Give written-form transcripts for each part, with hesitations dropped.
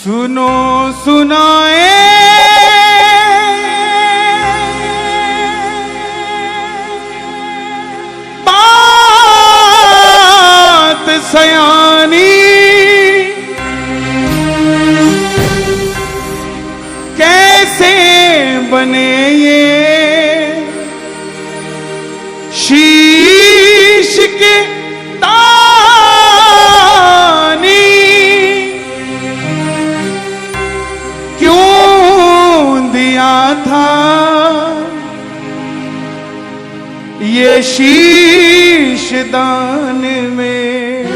सुनो सुनाए बात सयानी, कैसे बने ये शीश के तानी, क्यों दिया था ये शीश दान में,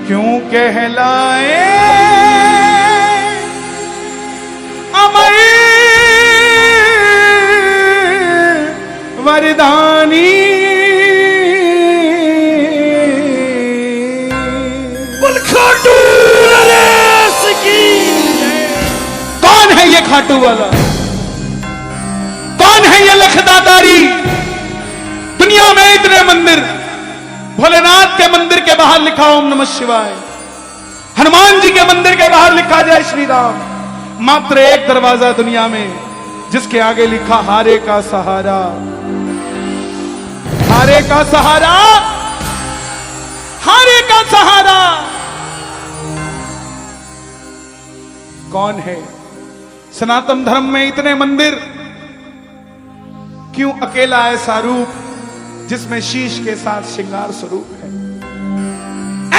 क्यों कहलाए अमर वरदानी। खाटू नरेश की। कौन है ये खाटू वाला? कौन है ये लखदातारी? दुनिया में इतने मंदिर, भोलेनाथ के मंदिर के बाहर लिखा ओम नमः शिवाय, हनुमान जी के मंदिर के बाहर लिखा जय श्री राम। मात्र एक दरवाजा दुनिया में जिसके आगे लिखा हारे का सहारा, हारे का सहारा, हारे का सहारा। कौन है? सनातन धर्म में इतने मंदिर, क्यों अकेला ऐसा रूप जिसमें शीश के साथ श्रृंगार स्वरूप है?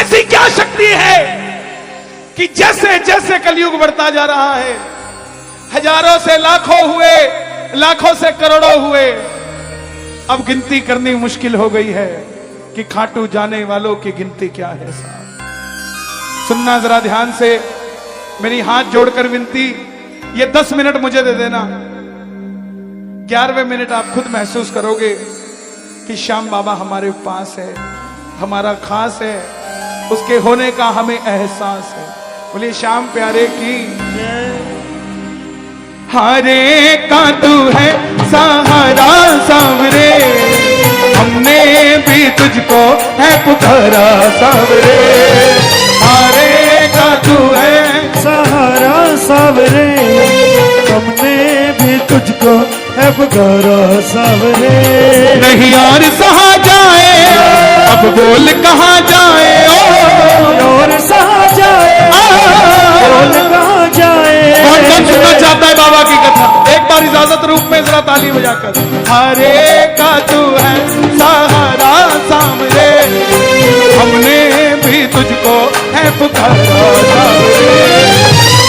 ऐसी क्या शक्ति है कि जैसे जैसे कलयुग बढ़ता जा रहा है, हजारों से लाखों हुए, लाखों से करोड़ों हुए, अब गिनती करनी मुश्किल हो गई है कि खाटू जाने वालों की गिनती क्या है साहब। सुनना जरा ध्यान से, मेरी हाथ जोड़कर विनती, ये 10 मिनट मुझे दे देना। 11वें मिनट आप खुद महसूस करोगे कि श्याम बाबा हमारे पास है, हमारा खास है, उसके होने का हमें एहसास है। बोलिए श्याम प्यारे की। हारे का तू है सहारा सावरे, हमने भी तुझको है पुकारा सावरे। हारे का तू है सहारा सावरे, हमने भी तुझको है पुकारा सावरे। नहीं और सहा जाए, अब बोल कहाँ जाए, और सहा जाए, बोल कहाँ जाए। कौन कौन सुनना चाहता है बाबा की कथा? एक बार इजाजत रूप में जरा ताली बजाकर। हरे का तू है सहारा सामने, हमने भी तुझको है पुकारा सामने।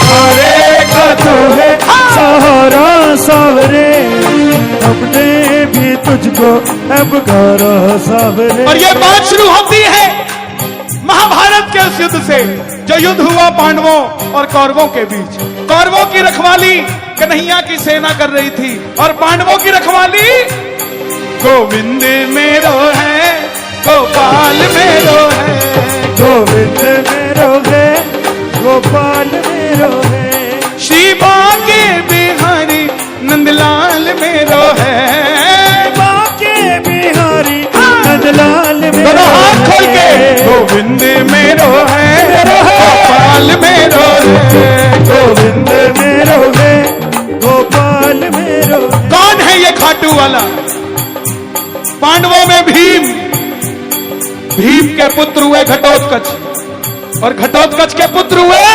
हरे का तू है सहारा सावरे, हमने भी तुझको है पुकारा सावरे। और ये बात शुरू होती है महाभारत के उस युद्ध से जो युद्ध हुआ पांडवों और कौरवों के बीच। कौरवों की रखवाली कन्हैया की सेना कर रही थी और पांडवों की रखवाली गोविंद मेरो है, गोपाल मेरो है, गोविंद मेरो है, गोपाल मेरो है। श्री बाके बिहारी नंदलाल मेरो है, बाके बिहारी नंदलाल मेरो दोनों हाथ खोल के। गोविंद मेरो है, गोपाल मेरो है, गोविंद मेरो है, गोपाल मेरो। कौन है ये खाटू वाला? पांडवों में भीम, भीम के पुत्र हुए घटोत्कच, और घटोत्कच के पुत्र हुए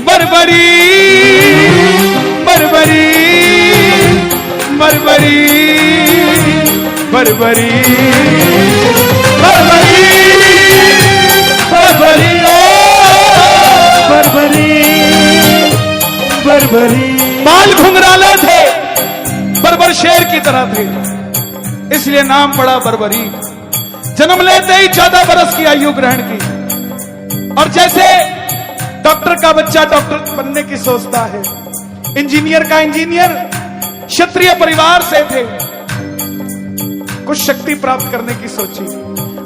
बर्बरी, बर्बरी, बर्बरी, बर्बरी, बर्बरी, बर्बरी, बर्बरी, बर्बरी। बाल घुंघराले थे, बर्बर शेर की तरह थे, इसलिए नाम पड़ा बर्बरी। जन्म लेते ही 14 बरस की आयु ग्रहण की, और जैसे डॉक्टर का बच्चा डॉक्टर बनने की सोचता है, इंजीनियर का इंजीनियर, क्षत्रिय परिवार से थे, कुछ शक्ति प्राप्त करने की सोची।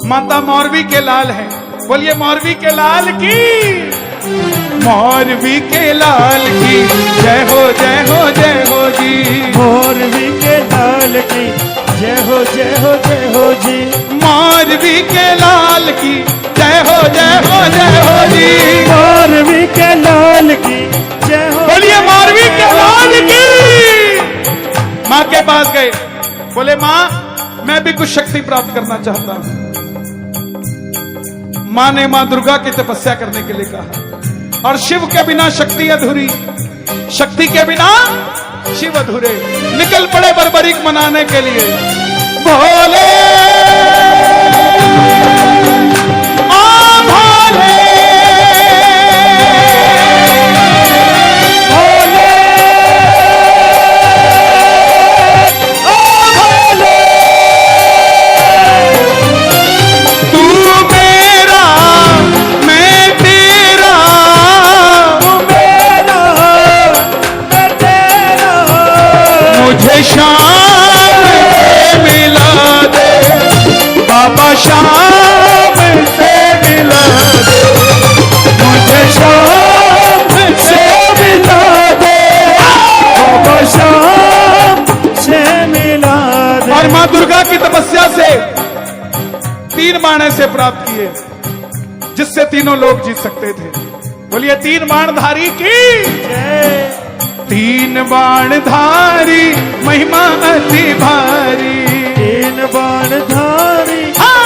माता मौरवी के लाल हैं, बोलिए मौरवी के लाल की, मौरवी के लाल की जय हो, जय हो, जय हो जी। मौरवी के लाल की जय हो, जय हो, जय हो जी। मौरवी के लाल की जय जय हो जय हो जय हो जी। मारवी के लाल की जय हो। बोलिए मारवी के लाल की। माँ के पास गए, बोले माँ मैं भी कुछ शक्ति प्राप्त करना चाहता हूं। माँ ने माँ दुर्गा की तपस्या करने के लिए कहा, और शिव के बिना शक्ति अधूरी, शक्ति के बिना शिव अधूरे। निकल पड़े बर्बरीक मनाने के लिए। भोले आ भोले भोले आ भोले। तू मेरा मैं तेरा, तू मेरा मैं तेरा। मुझे शाम मिला दे बाबा, शाम से मिला दे। मुझे शाम से मिला दे बाबा, शाम से मिला दे। और मां दुर्गा की तपस्या से 3 बाण ऐसे प्राप्त किए जिससे तीनों लोग जीत सकते थे। बोलिए 3 बाणधारी की जय। 3 बाणधारी महिमा अति भारी। 3 बाणधारी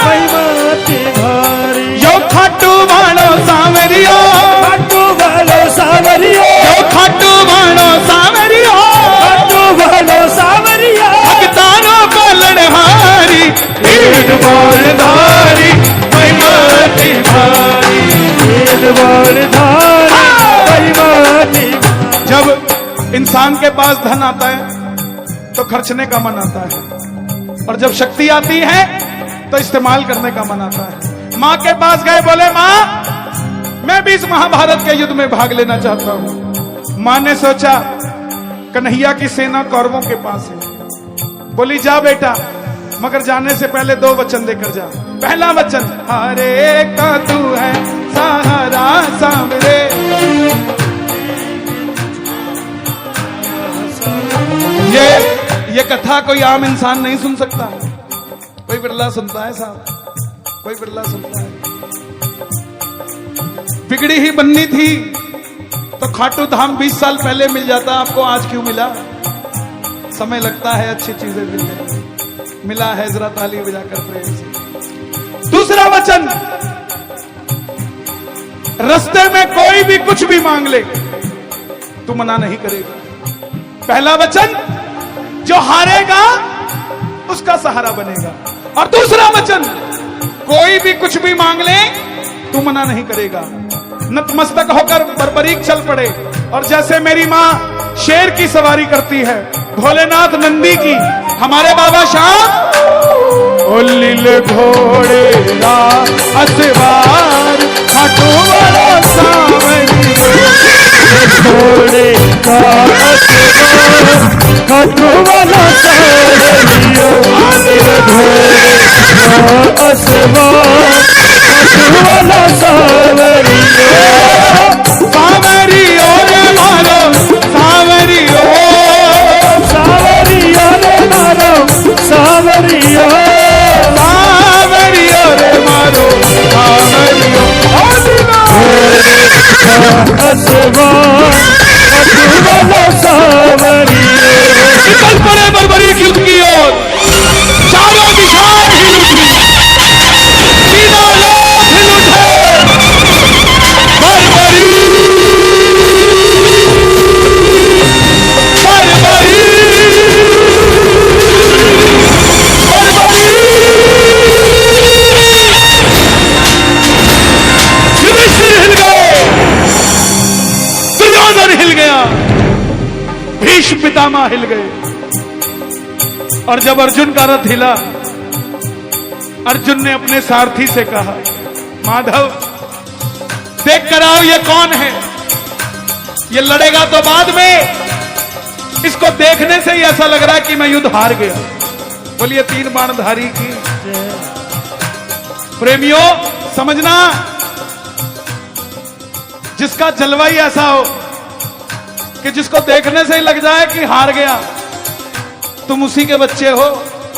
महिमा अति भारी। यो खाटू बाणो सावरियो, खाटू वालो सावरियो, यो खाटू बाणो सावरियो, खाटू वालो सावरिया। भक्तानो पालनहारी। 3 बाणधारी महिमा अति भारी। 3 बाणधारी महिमा अति भारी। जब इंसान के पास धन आता है तो खर्चने का मन आता है, और जब शक्ति आती है तो इस्तेमाल करने का मन आता है। मां के पास गए, बोले मां मैं भी इस महाभारत के युद्ध में भाग लेना चाहता हूं। मां ने सोचा कन्हैया की सेना कौरवों के पास है। बोली जा बेटा, मगर जाने से पहले 2 वचन देकर जा। पहला वचन, हरे का तू है सहारा सामरे। ये कथा कोई आम इंसान नहीं सुन सकता, कोई बिरला सुनता है साहब, कोई बिरला सुनता है। बिगड़ी ही बननी थी तो खाटू धाम 20 साल पहले मिल जाता, आपको आज क्यों मिला? समय लगता है अच्छी चीजें मिलने। मिला है, जरा ताली बजाकर प्रेम से। दूसरा वचन, रास्ते में कोई भी कुछ भी मांग ले तू मना नहीं करेगा। पहला वचन, जो हारेगा उसका सहारा बनेगा। और दूसरा वचन, कोई भी कुछ भी मांग ले तू मना नहीं करेगा। नतमस्तक होकर बर्बरीक चल पड़े, और जैसे मेरी मां शेर की सवारी करती है, भोलेनाथ नंदी की, हमारे बाबा श्याम लील घोड़े का असवार खाटू वाला सावरी। घोड़े का असवार खाटू वाला सावरियो। घोड़े का असवार खाटू वाला सावरियो। सावरियो रे मारो सावरियो, सावरियो रे मारो सावरियो। सावरियो रे मारो सावरियो। असवार खाटू वाला सावरियो। निकल पड़े बर्बरीक युद्ध की ओर, चारों दिशाएं हिल उठी, तीनों लोग हिल उठे। बर्बरी बर्बरी युधिष्ठिर हिल गए, दुर्योधन हिल गया, भीष्म पितामह हिल गए। और जब अर्जुन का रथ हिला, अर्जुन ने अपने सारथी से कहा, माधव देख कर आओ ये कौन है। ये लड़ेगा तो बाद में, इसको देखने से ही ऐसा लग रहा है कि मैं युद्ध हार गया। बोलिए 3 बाणधारी की प्रेमियों, समझना, जिसका जलवा ही ऐसा हो कि जिसको देखने से ही लग जाए कि हार गया, तुम उसी के बच्चे हो।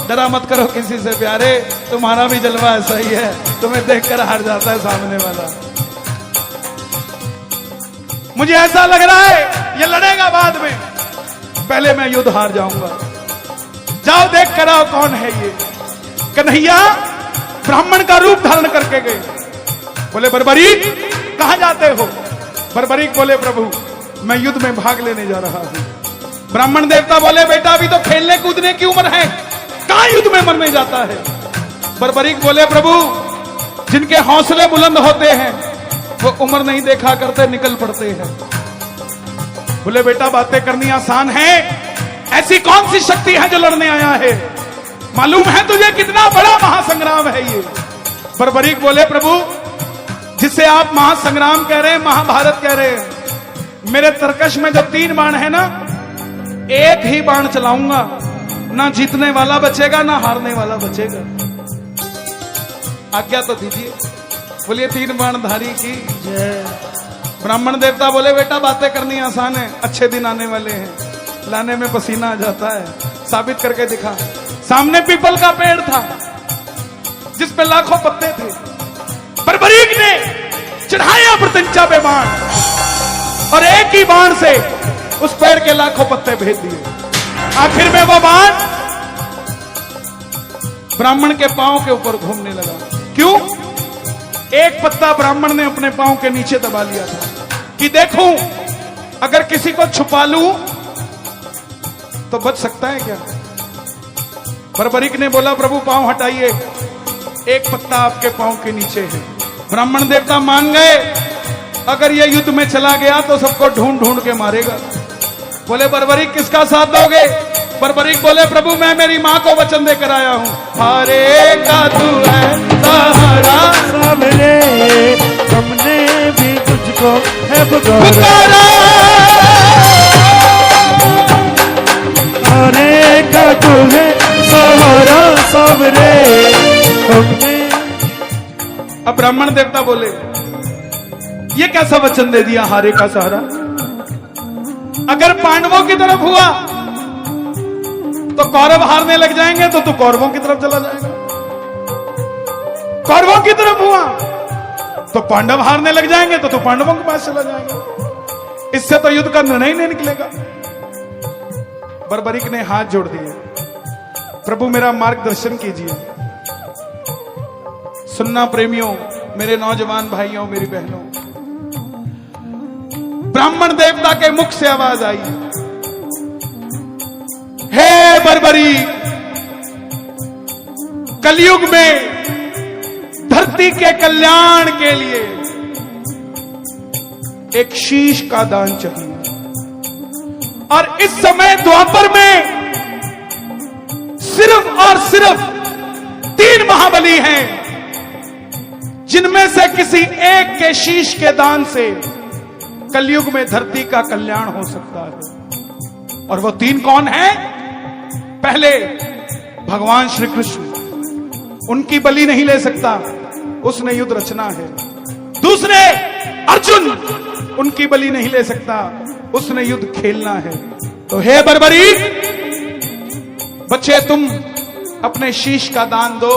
डरा मत करो किसी से प्यारे, तुम्हारा भी जलवा ऐसा ही है, तुम्हें देखकर हार जाता है सामने वाला। मुझे ऐसा लग रहा है ये लड़ेगा बाद में, पहले मैं युद्ध हार जाऊंगा। जाओ देख कर आओ कौन है ये। कन्हैया ब्राह्मण का रूप धारण करके गए। बोले बर्बरीक कहां जाते हो? बर्बरीक बोले प्रभु मैं युद्ध में भाग लेने जा रहा हूं। ब्राह्मण देवता बोले बेटा अभी तो खेलने कूदने की उम्र है, कहां युद्ध में मरने जाता है? बर्बरीक बोले प्रभु जिनके हौसले बुलंद होते हैं वो उम्र नहीं देखा करते, निकल पड़ते हैं। बोले बेटा बातें करनी आसान है, ऐसी कौन सी शक्ति है जो लड़ने आया है? मालूम है तुझे कितना बड़ा महासंग्राम है ये? बर्बरीक बोले प्रभु जिसे आप महासंग्राम कह रहे हैं, महाभारत कह रहे हैं, मेरे तरकश में जब 3 बाण है ना, एक ही बाण चलाऊंगा, ना जीतने वाला बचेगा ना हारने वाला बचेगा। आज्ञा तो दीजिए। बोलिए 3 बाणधारी की जय। ब्राह्मण देवता बोले बेटा बातें करनी आसान है, अच्छे दिन आने वाले हैं, लाने में पसीना आ जाता है, साबित करके दिखा। सामने पीपल का पेड़ था जिस पे लाखों पत्ते थे। बर्बरीक ने चढ़ाया प्रत्यंचा पे बाण और एक ही बाण से उस पेड़ के लाखों पत्ते भेज दिए। आखिर में वो बाण ब्राह्मण के पांव के ऊपर घूमने लगा। क्यों? एक पत्ता ब्राह्मण ने अपने पांव के नीचे दबा लिया था कि देखूं अगर किसी को छुपा लूं तो बच सकता है क्या? बर्बरीक ने बोला प्रभु पांव हटाइए, एक पत्ता आपके पांव के नीचे है। ब्राह्मण देवता मान गए, अगर ये युद्ध में चला गया तो सबको ढूंढ ढूंढ के मारेगा। बोले बर्बरीक किसका साथ दोगे? बर्बरीक बोले प्रभु मैं मेरी मां को वचन देकर आया हूं, हारे का तू है सहारा, सबने हमने भी तुझको है पुकारा, हारे का तू है सहारा, सबने हमने। अब ब्राह्मण देवता बोले ये कैसा वचन दे दिया हारे का सहारा? अगर पांडवों की तरफ हुआ तो कौरव हारने लग जाएंगे तो तू कौरवों की तरफ चला जाएगा, कौरवों की तरफ हुआ तो पांडव हारने लग जाएंगे तो तू पांडवों के पास चला जाएगा, इससे तो युद्ध का निर्णय नहीं निकलेगा। बर्बरीक ने हाथ जोड़ दिए, प्रभु मेरा मार्गदर्शन कीजिए। सुनना प्रेमियों, मेरे नौजवान भाइयों, मेरी बहनों, ब्राह्मण देवता के मुख से आवाज आई, हे बर्बरीक कलयुग में धरती के कल्याण के लिए एक शीश का दान चाहिए, और इस समय द्वापर में सिर्फ और सिर्फ 3 महाबली हैं जिनमें से किसी एक के शीश के दान से कलयुग में धरती का कल्याण हो सकता है। और वो 3 कौन हैं? पहले भगवान श्री कृष्ण, उनकी बलि नहीं ले सकता, उसने युद्ध रचना है। दूसरे अर्जुन, उनकी बलि नहीं ले सकता, उसने युद्ध खेलना है। तो हे बर्बरीक बच्चे तुम अपने शीश का दान दो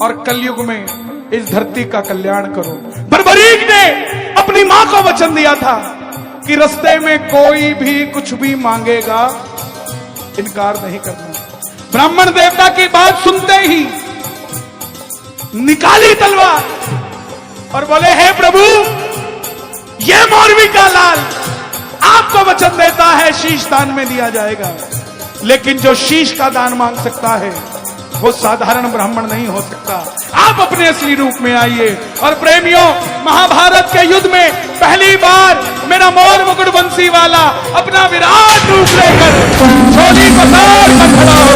और कलयुग में इस धरती का कल्याण करो। बर्बरीक ने अपनी मां को वचन दिया था कि रास्ते में कोई भी कुछ भी मांगेगा इनकार नहीं करना। ब्राह्मण देवता की बात सुनते ही निकाली तलवार और बोले हे प्रभु ये मौरवी का लाल आपको वचन देता है शीश दान में दिया जाएगा, लेकिन जो शीश का दान मांग सकता है वो साधारण ब्राह्मण नहीं हो सकता। आप अपने असली रूप में आइए। और प्रेमियों, महाभारत के युद्ध में पहली बार मेरा मोर मुकुट बंसी वाला अपना विराट रूप लेकर झोली पसार कर खड़ा हो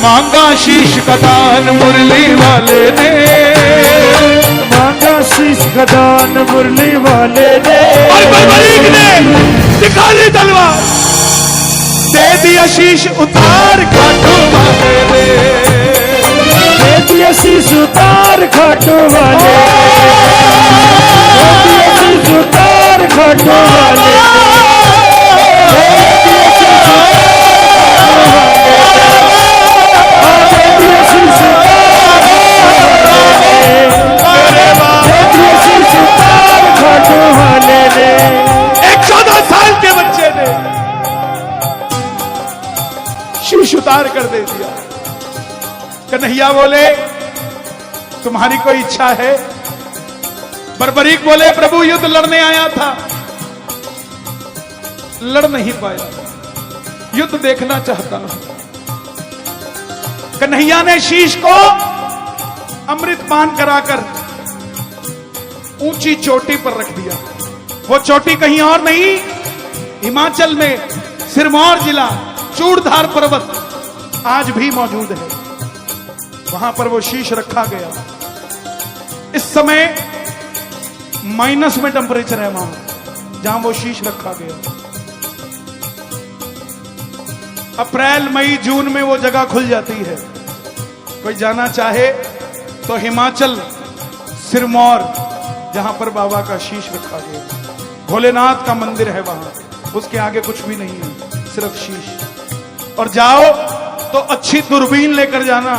मांगा शीश का दान मुरली वाले ने, मांगा शीश का दान मुरली वाले ने, और बर्बरीक ने दिखा दी तलवार। दे दिया शीश उतार खाटू वाले रे, दे दिया शीश उतार खाटू वाले, दे दिया शीश उतार खाटू वाले, शीश उतार कर दे दिया। कन्हैया बोले तुम्हारी कोई इच्छा है? बर्बरीक बोले प्रभु युद्ध लड़ने आया था, लड़ नहीं पाया, युद्ध देखना चाहता हूं। कन्हैया ने शीश को अमृत पान कराकर ऊंची चोटी पर रख दिया। वो चोटी कहीं और नहीं, हिमाचल में सिरमौर जिला चूड़धार पर्वत आज भी मौजूद है, वहां पर वो शीश रखा गया। इस समय माइनस में टेम्परेचर है वहां जहां वो शीश रखा गया। अप्रैल मई जून में वो जगह खुल जाती है, कोई जाना चाहे तो हिमाचल सिरमौर जहां पर बाबा का शीश रखा गया। भोलेनाथ का मंदिर है वहां, उसके आगे कुछ भी नहीं है, सिर्फ शीश। और जाओ तो अच्छी दूरबीन लेकर जाना,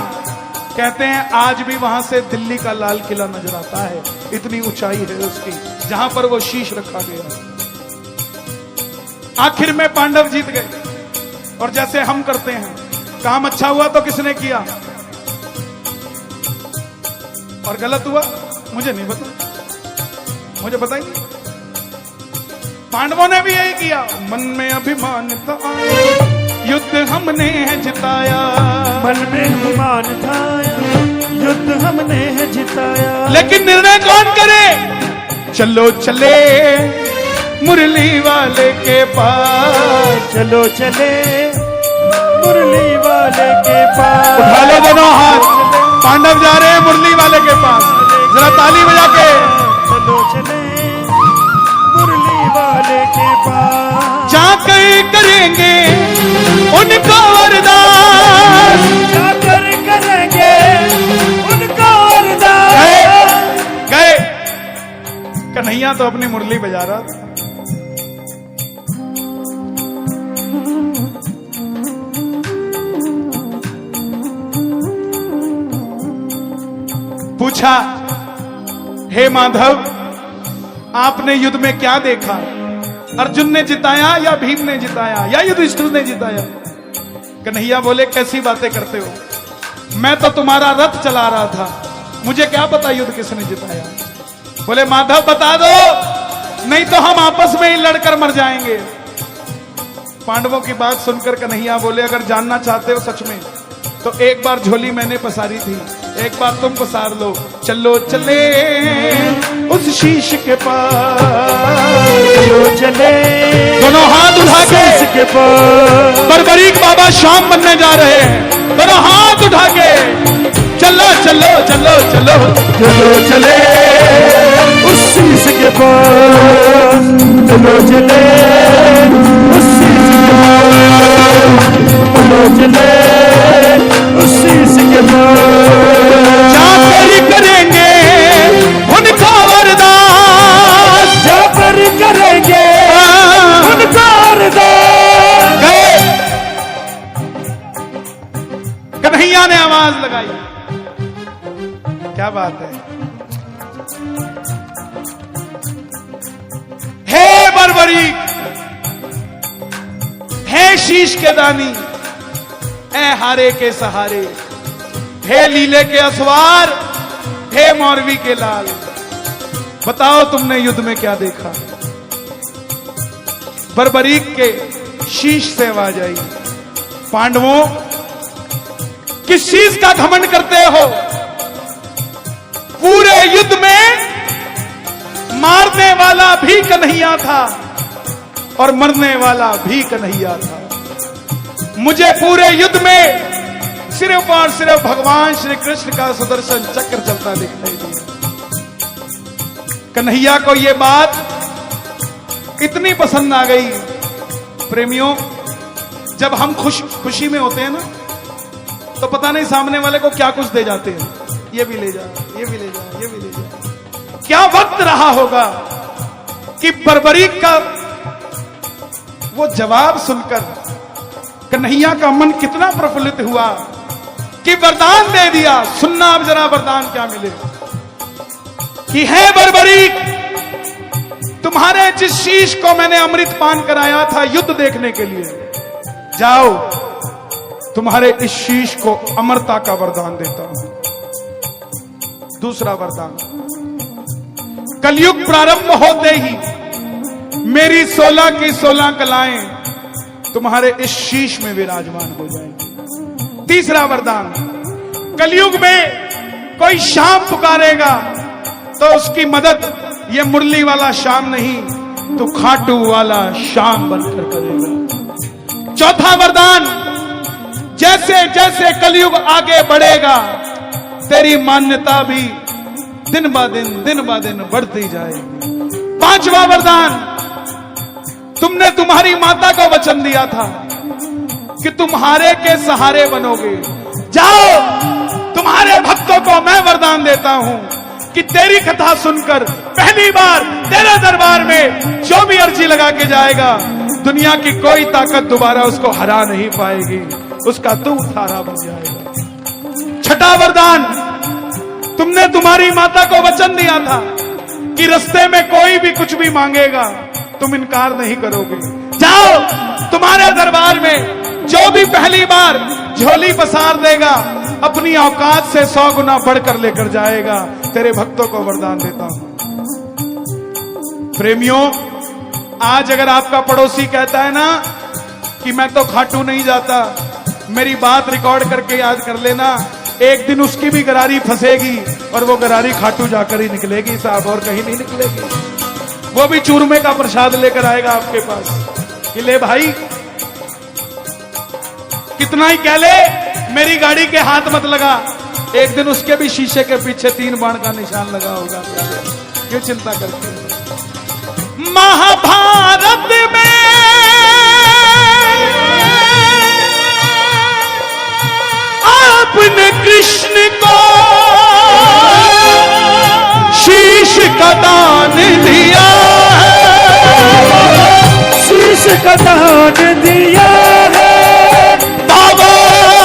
कहते हैं आज भी वहां से दिल्ली का लाल किला नजर आता है, इतनी ऊंचाई है उसकी, जहां पर वो शीश रखा गया। आखिर में पांडव जीत गए, और जैसे हम करते हैं, काम अच्छा हुआ तो किसने किया और गलत हुआ मुझे नहीं पता, मुझे बताइए। पांडवों ने भी यही किया, मन में अभिमान था, युद्ध हमने है जिताया, मन में अभिमान था, युद्ध हमने है जिताया। लेकिन निर्णय कौन करे? चलो चले मुरली वाले के पास, चलो चले मुरली वाले के पास। उठा लो दोनों हाथ, पांडव जा रहे हैं मुरली वाले के पास, जरा ताली बजा के। चलो चले मुरली वाले के पास, जाकर करेंगे उनका वरदान, जाकर करेंगे उनका वरदान। गए। कन्हैया तो अपनी मुरली बजा रहा था, पूछा हे माधव आपने युद्ध में क्या देखा? अर्जुन ने जिताया या भीम ने जिताया या युधिष्ठिर ने जिताया? कन्हैया बोले कैसी बातें करते हो, मैं तो तुम्हारा रथ चला रहा था, मुझे क्या पता युद्ध किसने जिताया। बोले माधव बता दो, नहीं तो हम आपस में ही लड़कर मर जाएंगे। पांडवों की बात सुनकर कन्हैया बोले अगर जानना चाहते हो सच में तो एक बार झोली मैंने पसारी थी, एक बार तुम पसार लो। चलो चले उस शीश के पास, चलो चले दोनों हाथ उठा के पास। बर्बरीक बाबा शाम बनने जा रहे हैं, दोनों हाथ उठा के चलो चलो चलो चलो चलो चले उस शीश के पास, चलो चले उस शीश के पास, चलो चले उस शीश के पास। जाकर करेंगे उनका वरदान, जाकर करेंगे उनका वरदान। गए। कन्हैया ने आवाज लगाई, क्या बात है। हे बर्बरीक, हे शीश के दानी, हे हारे के सहारे, हे लीले के असवार, हे मौरवी के लाल, बताओ तुमने युद्ध में क्या देखा? बर्बरीक के शीश से आवाज आई, पांडवों किस चीज का घमंड करते हो? पूरे युद्ध में मारने वाला भी कन्हैया था और मरने वाला भी कन्हैया था। मुझे पूरे युद्ध में सिर्फ और सिर्फ भगवान श्री कृष्ण का सुदर्शन चक्र चलता दिखाई दिया। कन्हैया को यह बात इतनी पसंद आ गई। प्रेमियों, जब हम खुशी में होते हैं ना, तो पता नहीं सामने वाले को क्या कुछ दे जाते हैं। ये भी ले जा, ये भी ले जा, ये भी ले जा। क्या वक्त रहा होगा कि बर्बरीक का वो जवाब सुनकर कन्हैया का मन कितना प्रफुल्लित हुआ कि वरदान दे दिया। सुनना अब जरा वरदान क्या मिले कि है बर्बरीक, तुम्हारे जिस शीश को मैंने अमृत पान कराया था युद्ध देखने के लिए, जाओ तुम्हारे इस शीश को अमरता का वरदान देता हूं। दूसरा वरदान, कलयुग प्रारंभ होते ही मेरी 16 की 16 कलाएं तुम्हारे इस शीश में विराजमान हो जाएंगी। तीसरा वरदान, कलयुग में कोई श्याम पुकारेगा तो उसकी मदद ये मुरली वाला श्याम नहीं, तो खाटू वाला श्याम बनकर करेगा। चौथा वरदान, जैसे जैसे कलयुग आगे बढ़ेगा तेरी मान्यता भी दिन ब दिन बढ़ती जाएगी। पांचवा वरदान, तुमने तुम्हारी माता को वचन दिया था कि तुम्हारे के सहारे बनोगे। जाओ तुम्हारे भक्तों को मैं वरदान देता हूं कि तेरी कथा सुनकर पहली बार तेरे दरबार में जो भी अर्जी लगा के जाएगा, दुनिया की कोई ताकत दोबारा उसको हरा नहीं पाएगी, उसका तू थारा बन जाएगा। छठा वरदान, तुमने तुम्हारी माता को वचन दिया था कि रास्ते में कोई भी कुछ भी मांगेगा तुम इनकार नहीं करोगे। जाओ तुम्हारे दरबार में जो भी पहली बार झोली पसार देगा अपनी औकात से 100 गुना बढ़कर लेकर जाएगा। तेरे भक्तों को वरदान देता हूं। प्रेमियों, आज अगर आपका पड़ोसी कहता है ना कि मैं तो खाटू नहीं जाता, मेरी बात रिकॉर्ड करके याद कर लेना, एक दिन उसकी भी गरारी फंसेगी और वो गरारी खाटू जाकर ही निकलेगी साहब, और कहीं नहीं निकलेगी। वो भी चूरमे का प्रसाद लेकर आएगा आपके पास कि ले भाई, कितना ही कह ले मेरी गाड़ी के हाथ मत लगा, एक दिन उसके भी शीशे के पीछे 3 बाण का निशान लगा होगा। क्यों चिंता करते हैं? महाभारत में आपने कृष्ण को शीश का दान दिया है, शीश का दान दिया है बाबा,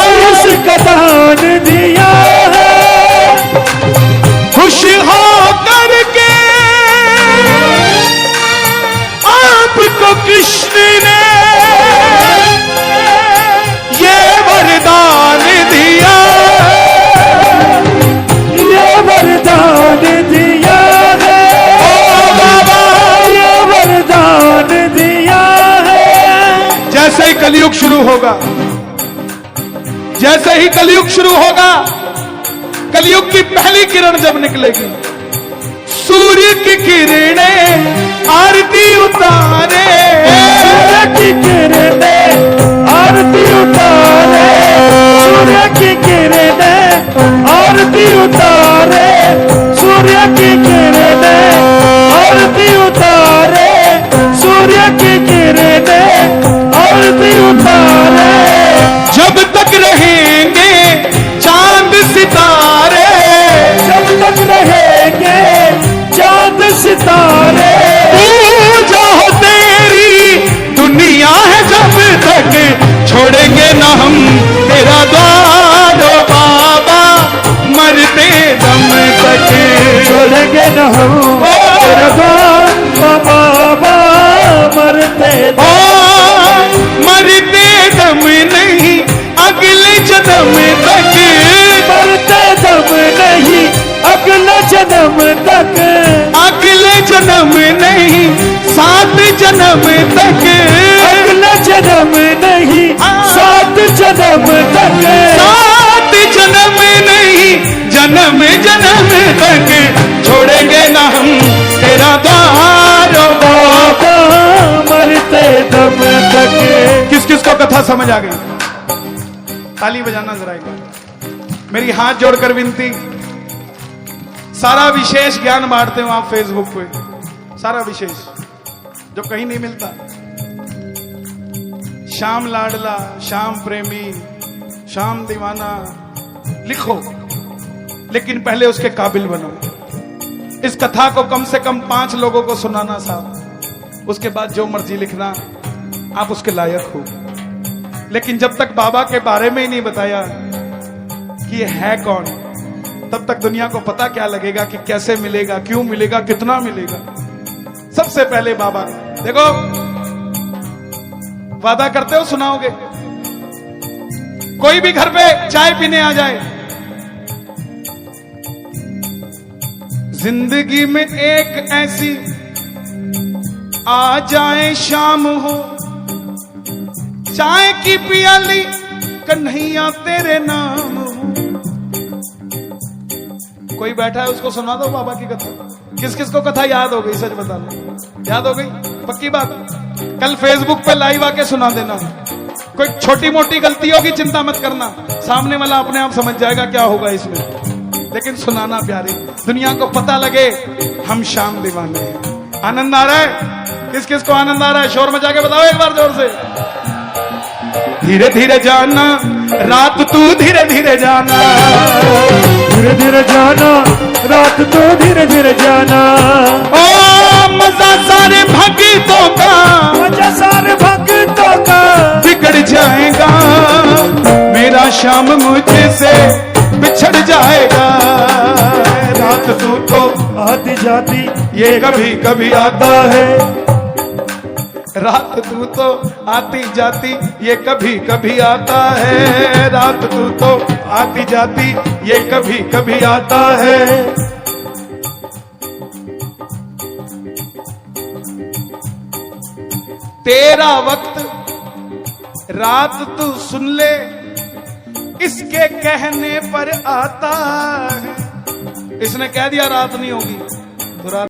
शीश का दान दिया है। खुश हो करके आपको कृष्ण ने ये वरदान दिया, ये वरदान दिया है ओ बाबा, ये वरदान दिया है। जैसे ही कलयुग शुरू होगा, जैसे ही कलयुग शुरू होगा, कलयुग की पहली किरण जब निकलेगी, सूर्य की किरणें आरती उतारे, सूर्य की किरणें आरती उतारे, सूर्य की किरणें आरती उतारे, सूर्य की किरणें आरती उतारे, सूर्य की किरणें आरती उतारे। जब तक रहेंगे चांद सितारे, जब तक रहेंगे चांद सितारे, पूजा हो तेरी दुनिया है जब तक, छोड़ेंगे ना हम तेरा द्वार ओ बाबा, मरते दम तक छोड़ेंगे न हम तेरा द्वार ओ बाबा, मरते ओ मरते दम नहीं अगले जन्म तक, मरते दम नहीं अगले जन्म तक, अगले जन्म नहीं 7 जन्म तक, अगले जन्म नहीं 7 जन्म तक, 7 जन्म नहीं जन्म जन्म तक, छोड़ेंगे ना हम तेरा द्वार ओ बाबा, मरते दम तक। किस किस को कथा समझ आ गई? ताली बजाना जरा एक बार। मेरी हाथ जोड़कर विनती, सारा विशेष ज्ञान बांटते हो आप फेसबुक पे, सारा विशेष जो कहीं नहीं मिलता। श्याम लाडला, श्याम प्रेमी, श्याम दीवाना लिखो, लेकिन पहले उसके काबिल बनो। इस कथा को कम से कम 5 लोगों को सुनाना साहब, उसके बाद जो मर्जी लिखना, आप उसके लायक हो। लेकिन जब तक बाबा के बारे में ही नहीं बताया कि ये है कौन, तब तक दुनिया को पता क्या लगेगा कि कैसे मिलेगा, क्यों मिलेगा, कितना मिलेगा। सबसे पहले बाबा, देखो वादा करते हो सुनाओगे। कोई भी घर पे चाय पीने आ जाए, जिंदगी में एक ऐसी आ जाए शाम हो, चाय की पियाली कन्हैया तेरे नाम हो। कोई बैठा है उसको सुना दो बाबा की कथा। किस किस को कथा याद हो गई, सच बता लो, याद हो गई? पक्की बात, कल फेसबुक पे लाइव आके सुना देना। कोई छोटी मोटी गलती होगी चिंता मत करना, सामने वाला अपने आप समझ जाएगा क्या होगा इसमें। लेकिन सुनाना प्यारे, दुनिया को पता लगे हम श्याम दीवाने हैं। आनंद आ रहा है? किस किस को आनंद आ रहा है? शोर मचा के बताओ एक बार जोर से। धीरे धीरे जाना रात तू, धीरे धीरे जाना, धीरे धीरे जाना रात तो धीरे धीरे जाना। ओ मजा सारे भक्तों का, मजा सारे भक्तों का बिगड़ जाएगा, मेरा श्याम मुझसे बिछड़ जाएगा। रात तू तो आती जाती ये कभी कभी आता है, रात तू तो आती जाती ये कभी कभी आता है। रात तू तो आती जाती ये कभी कभी आता है। तेरा वक्त रात तू सुन ले, इसके कहने पर आता है। इसने कह दिया रात नहीं होगी,